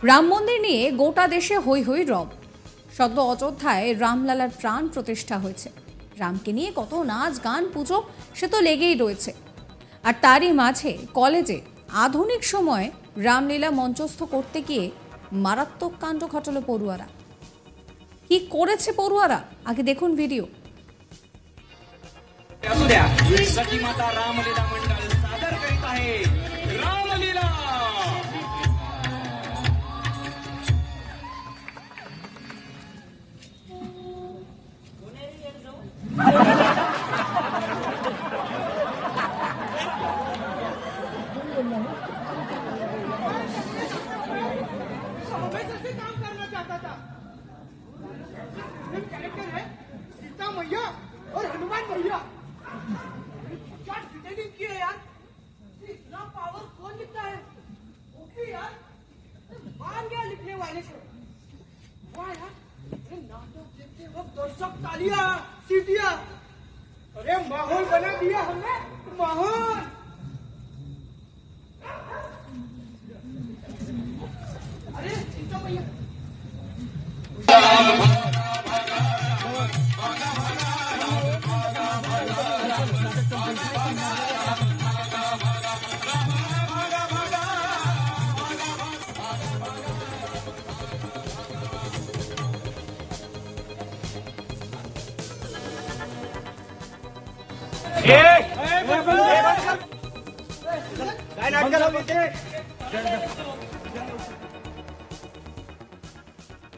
রাম মন্দির নিয়ে গোটা দেশে হৈ হৈ রব। সদ্য অযোধ্যায় রামলালার প্রাণ প্রতিষ্ঠা হয়েছে। রামকে নিয়ে কত নাচ গান পুজো সে তো লেগেই রয়েছে। আর তারই মাঝে কলেজে আধুনিক সময়ে রামলীলা মঞ্চস্থ করতে গিয়ে মারাত্মক কাণ্ড ঘটালো পড়ুয়ারা। কি করেছে পড়ুয়ারা, আগে দেখুন ভিডিও। सती माता रामलीला मंडळ सादर करीत आहे रामलीला। काम करना चाहता था। कैरेक्टर है सीता मैया और हनुमान भैया। क्या डिटेलिंग की है यार, इतना पावर कौन लिखता है? ओके यार, मान गया लिखने वाले से। वाह यार, अरे नाटक देखते वक्त दर्शक तालियां सीटियां, अरे माहौल बना दिया हमने, माहौल। अरे सीता मैया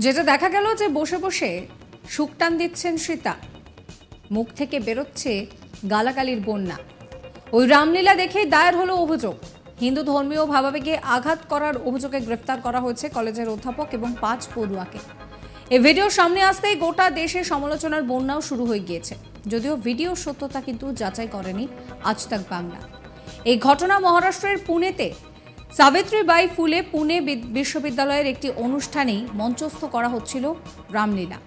যেটা দেখা গেল যে বসে বসে সুকটান দিচ্ছেন সীতা, মুখ থেকে বেরোচ্ছে গালাগালির বন্যা। ওই রামলীলা দেখেই দায়ের হলো অভিযোগ। হিন্দু ধর্মীয় ভাবাবেগে আঘাত করার অভিযোগে গ্রেফতার করা হয়েছে কলেজের অধ্যাপক এবং 5 পড়ুয়াকে। এই ভিডিও সামনে আসতেই গোটা দেশে সমালোচনার বন্যাও শুরু হয়ে গিয়েছে। যদিও ভিডিওর সত্যতা কিন্তু যাচাই করেনি আজ তাক বাংলা। এই ঘটনা মহারাষ্ট্রের পুনেতে সাবিত্রীবাই ফুলে পুনে বিশ্ববিদ্যালয়ের একটি অনুষ্ঠানেই মঞ্চস্থ করা হচ্ছিল রামলীলা।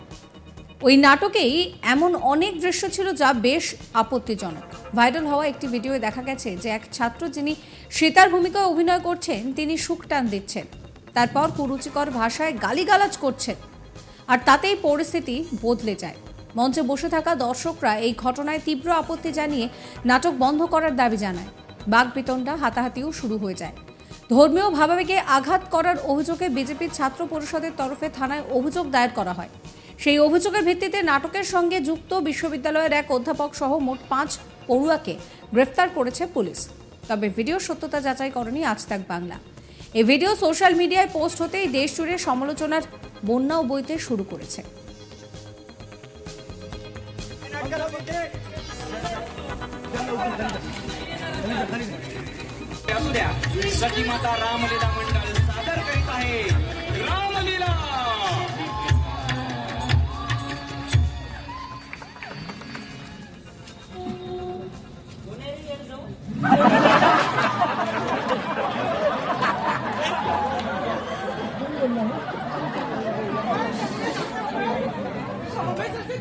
ওই নাটকেই এমন অনেক দৃশ্য ছিল যা বেশ আপত্তিজনক। ভাইরাল হওয়া একটি ভিডিওয়ে দেখা গেছে যে এক ছাত্র যিনি সীতার ভূমিকায় অভিনয় করছেন তিনি সুকটান দিচ্ছেন, তারপর কুরুচিকর ভাষায় গালিগালাজ করছেন, আর তাতেই পরিস্থিতি বদলে যায়। মঞ্চে বসে থাকা দর্শকরা এই ঘটনায় তীব্র আপত্তি জানিয়ে নাটক বন্ধ করার দাবি জানায়। বাকবিতণ্ডা, হাতাহাতিও শুরু হয়ে যায়। ধর্মীয় ভাবাবেগে আঘাত করার অভিযোগে বিজেপির ছাত্র পরিষদের তরফে থানায় অভিযোগ দায়ের করা হয়। সেই অভিযোগের ভিত্তিতে নাটকের সঙ্গে যুক্ত বিশ্ববিদ্যালয়ের এক অধ্যাপক সহ মোট 5 পড়ুয়াকে গ্রেফতার করেছে পুলিশ। তবে ভিডিওর সত্যতা যাচাই করেনি আজ তাক বাংলা। এই ভিডিও সোশ্যাল মিডিয়ায় পোস্ট হতেই দেশ জুড়ে সমালোচনার বন্যাও বইতে শুরু করেছে। सती माता रामलीला मंडळ सादर करीत आहे रामलीला।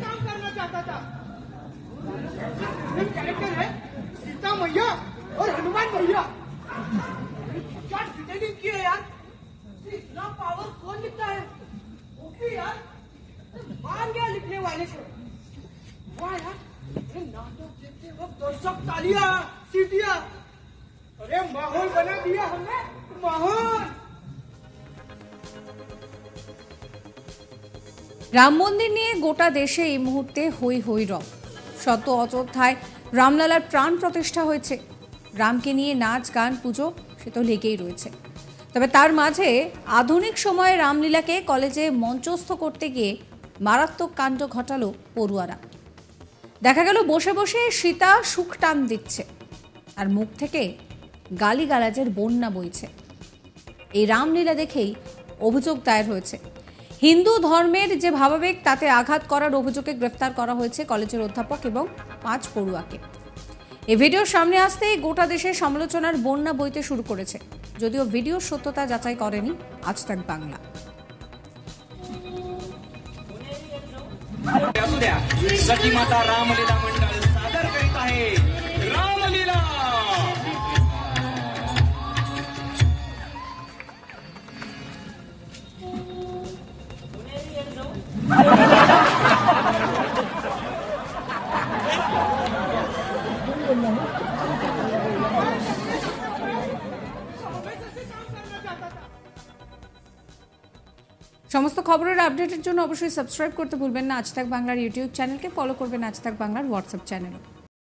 काम करना चाहता था। कैरेक्टर है सीता मैया और हनुमान भैया। क्या डिटेलिंग की है यार, इतना पावर कौन लिखता है? ओके यार, मान गया लिखने वाले से। वाह यार, अरे नाटक देखते वक्त दर्शक तालियां सीटियां, अरे माहौल बना दिया हमने, माहौल। রাম মন্দির নিয়ে গোটা দেশে এই মুহূর্তে হৈ হৈ রব। সদ্য অযোধ্যায় রামলালার প্রাণ প্রতিষ্ঠা হয়েছে। রামকে নিয়ে নাচ গান পুজো সে তো লেগেই রয়েছে। তবে তার মাঝে আধুনিক সময়ে রামলীলাকে কলেজে মঞ্চস্থ করতে গিয়ে মারাত্মক কাণ্ড ঘটালো পড়ুয়ারা। দেখা গেল বসে বসে সীতা সুকটান দিচ্ছে, আর মুখ থেকে গালিগালাজের বন্যা বইছে। এই রামলীলা দেখেই অভিযোগ দায়ের হয়েছে। হিন্দু ধর্মের যে ভাবাবেগ তাতে আঘাত করার অভিযোগে গ্রেফতার করা হয়েছে কলেজের অধ্যাপক এবং 5 পড়ুয়াকে। এই ভিডিওর সামনে আসতেই গোটা দেশে সমালোচনার বন্যা বইতে শুরু করেছে। যদিও ভিডিওর সত্যতা যাচাই করেনি আজ তাক বাংলা। सती माता रामलीला मंडळ सादर करीत आहे रामलीला। সমস্ত খবরের আপডেটের জন্য অবশ্যই সাবস্ক্রাইব করতে ভুলবেন না আজ তাক বাংলার ইউটিউব চ্যানেলকে, ফলো করবেন আজ তাক বাংলার হোয়াটসঅ্যাপ চ্যানেলও।